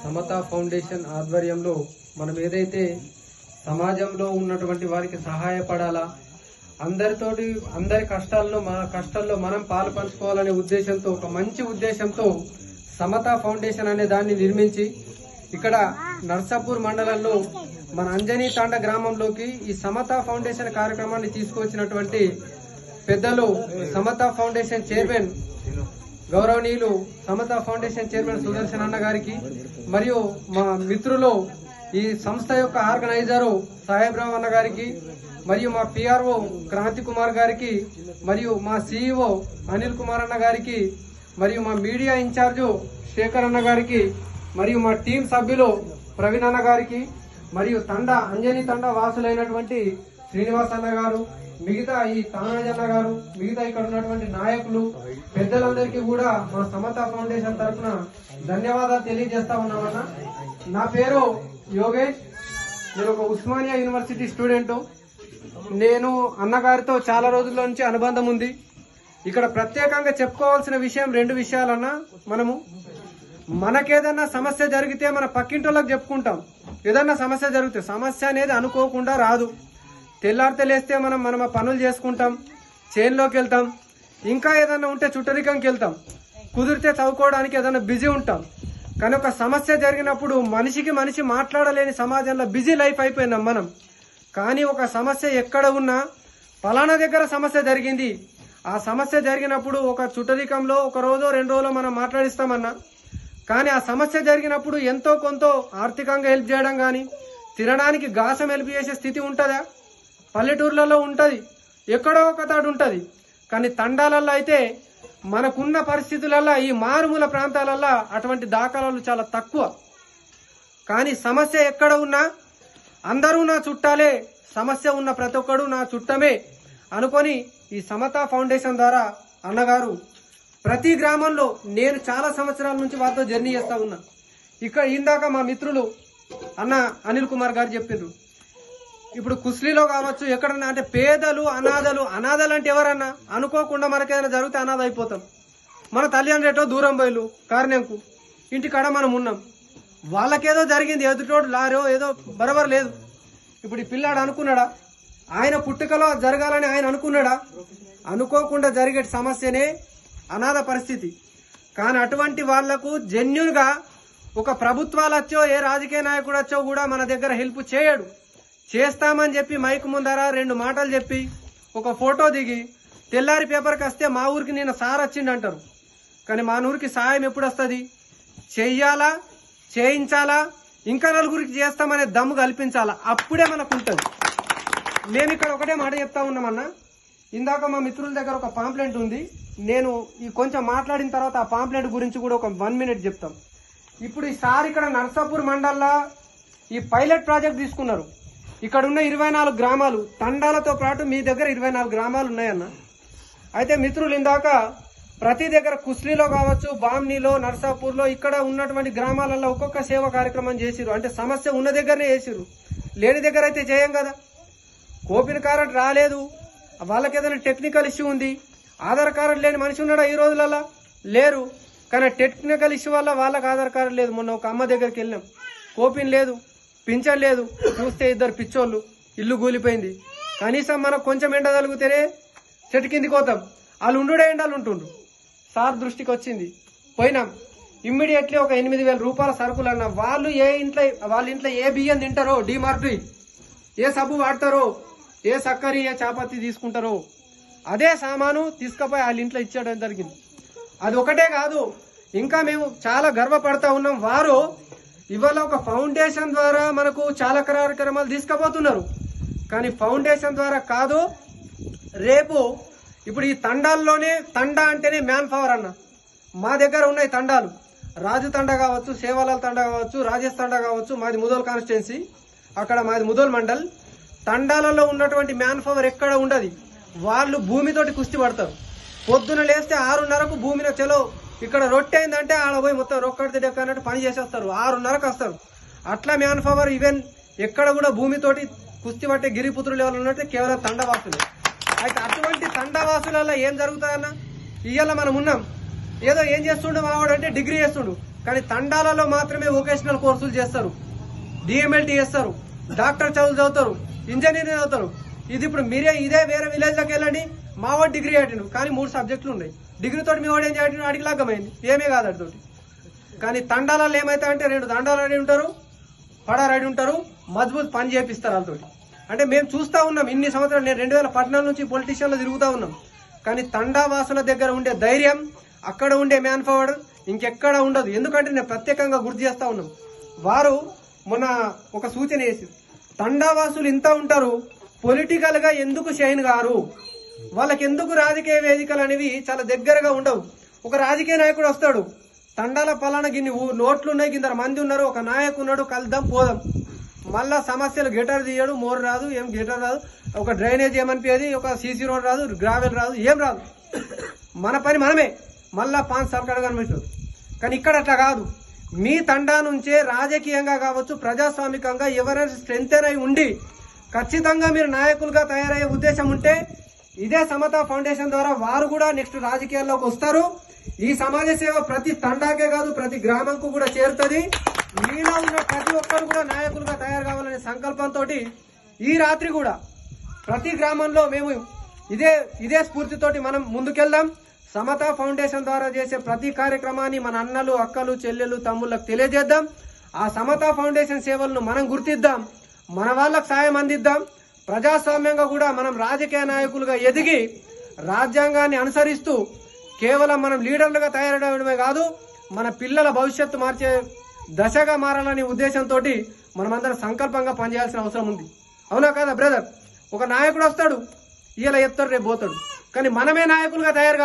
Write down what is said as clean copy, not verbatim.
సమతా foundation ఆధ్వర్యంలో మనం ఏదైతే సమాజంలో ఉన్నటువంటి వారికి సహాయపడాలా, అందరి కష్టాల్లో మనం పాలు పంచుకోవాలనే ఉద్దేశంతో, ఒక మంచి ఉద్దేశంతో సమతా ఫౌండేషన్ అనే దాన్ని నిర్మించి ఇక్కడ నర్సాపూర్ మండలంలో మన అంజనీ తాండ గ్రామంలోకి ఈ సమతా ఫౌండేషన్ కార్యక్రమాన్ని తీసుకువచ్చినటువంటి పెద్దలు సమతా ఫౌండేషన్ చైర్మన్ గౌరవనీయులు సమతా ఫౌండేషన్ చైర్మన్ సుదర్శన్ అన్న గారికి, మరియు మా మిత్రులు ఈ సంస్థ యొక్క ఆర్గనైజరు సాహెబ్ రావు అన్న గారికి, మరియు మా పిఆర్ఓ క్రాంతి కుమార్ గారికి, మరియు మా సిఇఓ అనిల్ కుమార్ అన్న గారికి, మరియు మా మీడియా ఇన్ఛార్జు శేఖర్ అన్న గారికి, మరియు మా టీం సభ్యులు ప్రవీణ్ అన్న గారికి, మరియు అంజనీ తండ వాసులైనటువంటి శ్రీనివాస్ అన్న గారు, మిగతా ఈ తానాజ్ అన్న గారు, మిగతా ఇక్కడ ఉన్నటువంటి నాయకులు పెద్దలందరికీ కూడా మా సమతా ఫౌండేషన్ తరఫున ధన్యవాదాలు తెలియజేస్తా ఉన్నామన్నా. నా పేరు యోగేష్, నేను ఒక ఉస్మానియా యూనివర్సిటీ స్టూడెంట్. నేను అన్నగారితో చాలా రోజుల నుంచి అనుబంధం ఉంది. ఇక్కడ ప్రత్యేకంగా చెప్పుకోవాల్సిన విషయం 2 విషయాలన్నా. మనకేదన్నా సమస్య జరిగితే మన పక్కింటోళ్ళకి చెప్పుకుంటాం. ఏదన్నా సమస్య జరిగితే సమస్య అనేది అనుకోకుండా రాదు. తెల్లారితే లేస్తే మనం పనులు చేసుకుంటాం, చేన్లోకి వెళ్తాం, ఇంకా ఏదన్నా ఉంటే చుట్టరికంకి వెళ్తాం, కుదిరితే చదువుకోవడానికి ఏదన్నా బిజీ ఉంటాం. కానీ ఒక సమస్య జరిగినప్పుడు మనిషికి మనిషి మాట్లాడలేని సమాజంలో బిజీ లైఫ్ అయిపోయినాం మనం. కానీ ఒక సమస్య ఎక్కడ ఉన్నా ఫలానా దగ్గర సమస్య జరిగింది, ఆ సమస్య జరిగినప్పుడు ఒక చుట్టరికంలో 1 రోజో 2 రోజులో మనం మాట్లాడిస్తామన్నా. కానీ ఆ సమస్య జరిగినప్పుడు ఎంతో కొంత ఆర్థికంగా హెల్ప్ చేయడం గాని, తినడానికి గాసం హెల్ప్ చేసే స్థితి ఉంటుందా? పల్లెటూర్లలో ఉంటది, ఎక్కడో ఒకతాడు ఉంటది. కానీ తండాలలో అయితే మనకున్న పరిస్థితులలో ఈ మారుమూల ప్రాంతాలలో అటువంటి దాఖలాలు చాలా తక్కువ. కానీ సమస్య ఎక్కడ ఉన్నా అందరూ నా చుట్టాలే, సమస్య ఉన్న ప్రతి ఒక్కడు నా చుట్టమే అనుకొని ఈ సమతా ఫౌండేషన్ ద్వారా అన్నగారు ప్రతి గ్రామంలో, నేను చాలా సంవత్సరాల నుంచి వారితో జర్నీ చేస్తా ఉన్నా. ఇక్కడ ఇందాక మా మిత్రులు అన్న అనిల్ కుమార్ గారు చెప్పిండ్రు, ఇప్పుడు కుస్లీలో కావచ్చు ఎక్కడన్నా అంటే పేదలు అనాథలు అంటే ఎవరన్నా అనుకోకుండా మనకేదైనా జరిగితే అనాథ అయిపోతాం. మన తల్లిదండ్రులేటో దూరం బయలు కారణంకు ఇంటికాడ మనం ఉన్నాం, వాళ్ళకేదో జరిగింది, ఎదుటోడు లారో ఏదో బరబర్ లేదు. ఇప్పుడు ఈ పిల్లాడు అనుకున్నాడా ఆయన పుట్టుకలో జరగాలని ఆయన అనుకున్నాడా? అనుకోకుండా జరిగే సమస్యనే అనాథ పరిస్థితి. కానీ అటువంటి వాళ్లకు జెన్యూన్ గా ఒక ప్రభుత్వాలు వచ్చో ఏ రాజకీయ నాయకుడు వచ్చో కూడా మన దగ్గర హెల్ప్ చేయడు. చేస్తామని చెప్పి మైక్ ముందర 2 మాటలు చెప్పి ఒక ఫోటో దిగి తెల్లారి పేపర్కి వస్తే మా ఊరికి నిన్న సార్ వచ్చిండు అంటారు. కానీ మా ఊరికి సాయం ఎప్పుడు వస్తుంది? చెయ్యాలా, చేయించాలా, ఇంకా నలుగురికి చేస్తామనే దమ్ము కల్పించాలా, అప్పుడే మనకు ఉంటుంది. మేము ఇక్కడ ఒకటే మాట చెప్తా ఉన్నామన్నా. ఇందాక మా మిత్రుల దగ్గర ఒక పాంప్లెంట్ ఉంది, నేను ఈ కొంచెం మాట్లాడిన తర్వాత ఆ పాంప్లెంట్ గురించి కూడా ఒక 1 మినిట్ చెప్తాం. ఇప్పుడు ఈసారి ఇక్కడ నర్సాపూర్ మండల్లో ఈ పైలట్ ప్రాజెక్ట్ తీసుకున్నారు. ఇక్కడ ఉన్న 24 గ్రామాలు తండాలతో పాటు మీ దగ్గర 24 గ్రామాలు ఉన్నాయన్న. అయితే మిత్రులు ఇందాక ప్రతి దగ్గర కుస్లీలో కావచ్చు, బామ్నీలో, నర్సాపూర్లో ఇక్కడ ఉన్నటువంటి గ్రామాలలో ఒక్కొక్క సేవా కార్యక్రమం చేసిరు. అంటే సమస్య ఉన్న దగ్గరనే చేసిరు, లేని దగ్గర అయితే చేయం కదా. కోపిన కార్డు రాలేదు, వాళ్ళకి ఏదైనా టెక్నికల్ ఇష్యూ ఉంది, ఆధార్ కార్డు లేని మనిషి ఉన్నాడా ఈ రోజులలో? లేరు. కానీ టెక్నికల్ ఇష్యూ వల్ల వాళ్ళకి ఆధార్ కార్డు లేదు. మొన్న ఒక అమ్మ దగ్గరికి వెళ్ళినాం, కోపిన్ లేదు, పింఛన్ లేదు, చూస్తే 2 పిచ్చోళ్ళు, ఇల్లు కూలిపోయింది. కనీసం మనకు కొంచెం ఎండ తగిలితేనే చెట్టు కిందికి పోతాం, వాళ్ళు ఉండుడే ఎండలు ఉంటుండ్రు. సార్ దృష్టికి వచ్చింది, పోయినాం. ఇమ్మీడియట్లీ ఒక 8,000 రూపాయల సరుకులు అన్న. వాళ్ళ ఇంట్లో ఏ బియ్యం తింటారో, డిమార్ట్ ఏ సబ్బు వాడతారో, ఏ సక్కరి ఏ చాపత్తి తీసుకుంటారో అదే సామాను తీసుకుపోయి వాళ్ళ ఇంట్లో ఇచ్చేయడం జరిగింది. అది ఒకటే కాదు, ఇంకా మేము చాలా గర్వపడతా ఉన్నాం. వారు ఇవాళ ఒక ఫౌండేషన్ ద్వారా మనకు చాలా కార్యక్రమాలు తీసుకుపోతున్నారు. కానీ ఫౌండేషన్ ద్వారా కాదు, రేపు ఇప్పుడు ఈ తండాల్లోనే, తండా అంటేనే మ్యాన్ పవర్ అన్న. మా దగ్గర ఉన్నాయి తండాలు, రాజు తండా కావచ్చు, సేవాలాల్ తండా కావచ్చు, రాజేష్ తండా కావచ్చు. మాది ముదోల్ కాన్స్టిట్యున్సీ, అక్కడ మాది ముదోల్ మండల్. తండాలలో ఉన్నటువంటి మ్యాన్ పవర్ ఎక్కడ ఉండదు. వాళ్ళు భూమితోటి కుస్తీ పడతారు. పొద్దున లేస్తే 6:30కు భూమిలో చలో ఇక్కడ రొట్టె అయిందంటే ఆడ పోయి మొత్తం రొక్కడితే అన్నట్టు పని చేసేస్తారు. 6:30కు వస్తారు. అట్లా మ్యాన్ పవర్ ఈవెన్ ఎక్కడ కూడా భూమితోటి కుస్తీ పట్టే గిరిపుత్రులు ఎవరు ఉన్నట్టు కేవలం తండవాసులు. అయితే అటువంటి తండవాసులలో ఏం జరుగుతాయన్న, ఇవాళ మనం ఉన్నాం. ఏదో ఏం చేస్తుండు మావాడు అంటే డిగ్రీ చేస్తుండు, కానీ తండాలలో మాత్రమే వొకేషనల్ కోర్సులు చేస్తారు, డిఎంఎల్టీ చేస్తారు, డాక్టర్ చదువులు చదువుతారు, ఇంజనీరింగ్ చదువుతారు. ఇది ఇప్పుడు మీరే ఇదే వేరే విలేజ్ లోకి వెళ్ళండి, మావాడు డిగ్రీ ఆడిండు కానీ 3 సబ్జెక్టులు ఉన్నాయి, డిగ్రీతో మీ వాడు ఏం చేయడం అడిగి లాగమైంది, ఏమీ కాదు అడితోటి. కానీ తండాలలో ఏమైతే అంటే 2 దండాలు ఆడి ఉంటారు, పడారాడి ఉంటారు, మజబూత్ పని చేపిస్తారు వాళ్ళతోటి. అంటే మేము చూస్తా ఉన్నాం ఇన్ని సంవత్సరాలు, నేను 2014 నుంచి పొలిటీషియన్లో తిరుగుతా ఉన్నాం. కానీ తండావాసుల దగ్గర ఉండే ధైర్యం, అక్కడ ఉండే మ్యాన్ పవర్ ఇంకెక్కడ ఉండదు. ఎందుకంటే నేను ప్రత్యేకంగా గుర్తు చేస్తా ఉన్నాం, వారు మొన్న ఒక సూచన చేసి, తండావాసులు ఇంత ఉంటారు, పొలిటికల్ గా ఎందుకు షైన్ గారు, వాళ్ళకి ఎందుకు రాజకీయ వేదికలు అనేవి చాలా దగ్గరగా ఉండవు. ఒక రాజకీయ నాయకుడు వస్తాడు, తండాల పలానా గిన్ని నోట్లున్నాయి, కింద మంది ఉన్నారు, ఒక నాయకు ఉన్నాడు, కలుద్దాం పోదాం, మళ్ళా సమస్యలు గిటార్ తీయడు, మోర్ రాదు, ఏం గిటార్ రాదు, ఒక డ్రైనేజ్ ఏమనిపించేది, ఒక సీసీ రోడ్ రాదు, గ్రావెల్ రాదు, ఏం రాదు, మన పని మనమే, మళ్ళా 5 సార్లు కనిపిస్తుంది. కానీ ఇక్కడ అట్లా కాదు. మీ తండా నుంచే రాజకీయంగా కావచ్చు, ప్రజాస్వామికంగా ఎవరైనా స్ట్రెంగ్ అయి ఉండి ఖచ్చితంగా మీరు నాయకులుగా తయారయ్యే ఉద్దేశం ఉంటే ఇదే సమతా ఫౌండేషన్ ద్వారా వారు కూడా నెక్స్ట్ రాజకీయాల్లోకి వస్తారు. ఈ సమాజ సేవ ప్రతి తండాకే కాదు, ప్రతి గ్రామంకు కూడా చేరుతుంది. మీలో ఉన్న ప్రతి ఒక్కరు కూడా నాయకులుగా తయారు కావాలనే సంకల్పంతో ఈ రాత్రి కూడా ప్రతి గ్రామంలో మేము ఇదే స్ఫూర్తితోటి మనం ముందుకెళ్దాం. సమతా ఫౌండేషన్ ద్వారా చేసే ప్రతి కార్యక్రమాన్ని మన అన్నలు, అక్కలు, చెల్లెలు, తమ్ముళ్లకు తెలియజేద్దాం. ఆ సమతా ఫౌండేషన్ సేవలను మనం గుర్తిద్దాం, మన వాళ్ళకు సాయం అందిద్దాం. ప్రజాస్వామ్యంగా కూడా మనం రాజకీయ నాయకులుగా ఎదిగి రాజ్యాంగాన్ని అనుసరిస్తూ కేవలం మనం లీడర్లుగా తయారవడమే కాదు, మన పిల్లల భవిష్యత్తు మార్చే దశగా మారాలనే ఉద్దేశంతో మనమందరం సంకల్పంగా పనిచేయాల్సిన అవసరం ఉంది. అవునా కాదా బ్రదర్? ఒక నాయకుడు వస్తాడు, ఇలా చెప్తాడు, రేపు పోతాడు, కానీ మనమే నాయకులుగా తయారు